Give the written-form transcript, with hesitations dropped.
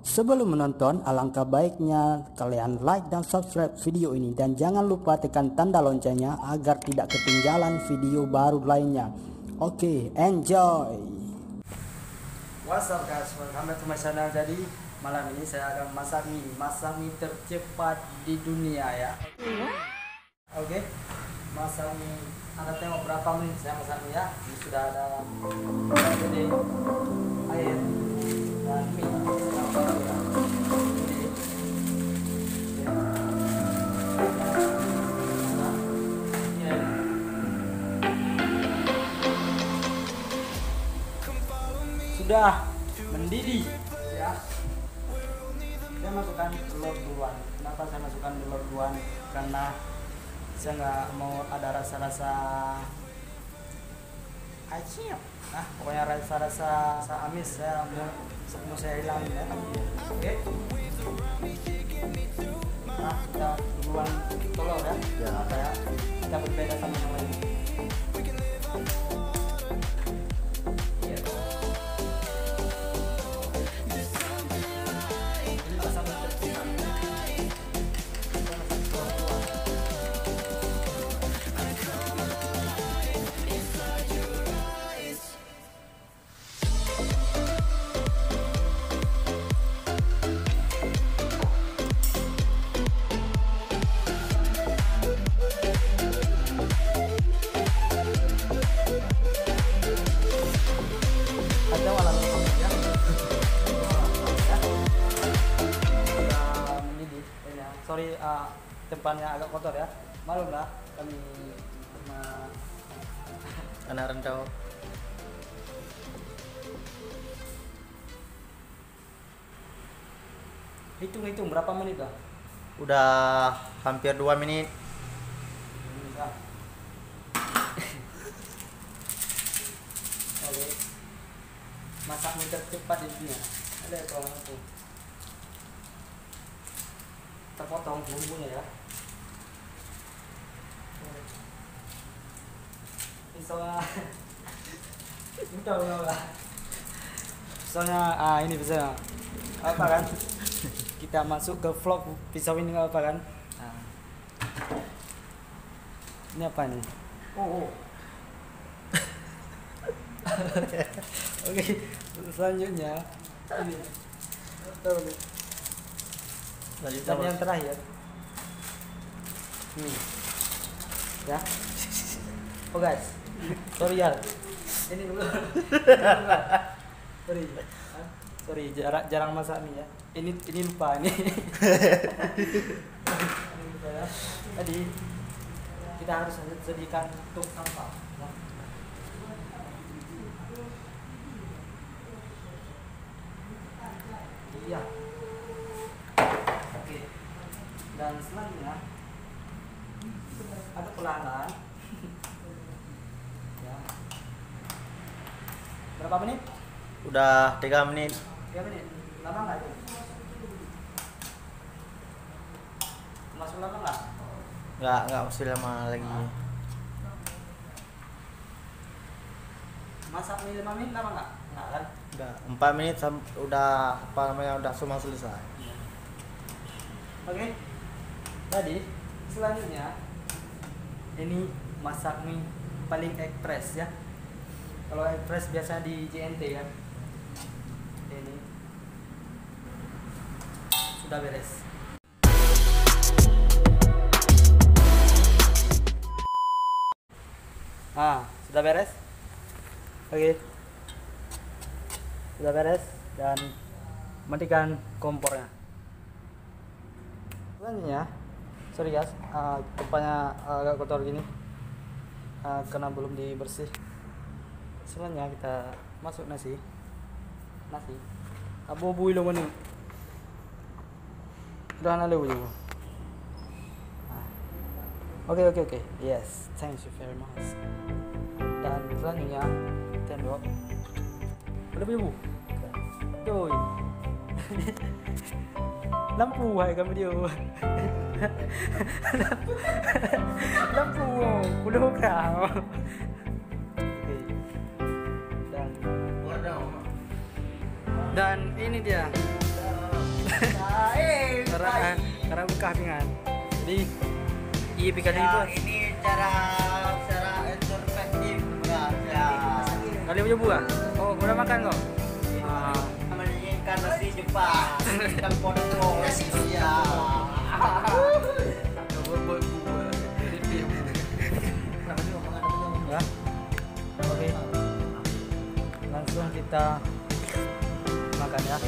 Sebelum menonton, alangkah baiknya kalian like dan subscribe video ini dan jangan lupa tekan tanda loncengnya agar tidak ketinggalan video baru lainnya. Oke, enjoy. What's up guys, welcome back to my channel. Jadi malam ini saya akan masak mie tercepat di dunia ya. Oke, masak mie. Anda tengok berapa menit saya masak mie ya. Ini sudah ada jadi air dan mie. Sudah mendidih ya. Saya masukkan telur duluan. Kenapa saya masukkan telur duluan? Karena saya nggak mau ada rasa-rasa acip. Nah, pokoknya rasa amis saya mau saya hilang ya. Oke. Nah, kita duluan telur ya. Ya. Kita berbeda sama yang lain. Sorry, tempatnya agak kotor ya. Maklumlah kami anak rantau. Hitung berapa menit lah? Udah hampir 2 menit. Oke. Masak mie tercepat di dunia. Ada tolong aku. Terpotong bumbunya ya. Misalnya ini bisa apa kan? Kita masuk ke vlog pisau ini apa kan? Ini apa nih? Oh. Oke, selanjutnya ini. Dan yang terakhir ini ya. Oh guys, sorry ya, ini dulu. sorry jarang masak mie ya. Ini lupa ini. Ini lupa ya. Tadi kita harus sediakan untuk sampah. Iya. Dan selanjutnya ada perlahan ya. Berapa menit? Udah 3 menit. 3 menit. Lama nggak itu? Masuk lama nggak? Nggak mesti lama lagi. Masak mie 5 menit lama nggak? Nggak kan? Udah 4 menit udah udah semua selesai. Oke. Jadi selanjutnya ini masak mie paling ekspres ya. Kalau ekspres biasa di JNT ya. Ini sudah beres. Sudah beres. Oke. Sudah beres dan matikan kompornya. Selanjutnya sorry guys, tempatnya agak kotor gini karena belum dibersih. Selanjutnya kita masuk nasi abu-abu ilo mana udah nalew juga. Oke, yes, thank you very much. Dan selanjutnya tendok lebih bu tuh lampu hai kami dia. Lampu udah kau. Dan ini dia Karena buka pingan. Jadi iya pikan Ya, itu. ini cara introspektif ya. Kali punya buah. Oh, udah makan kok. Menginginkan nasi Jepang dan potong ya. Ya. Oke. Langsung kita makan ya.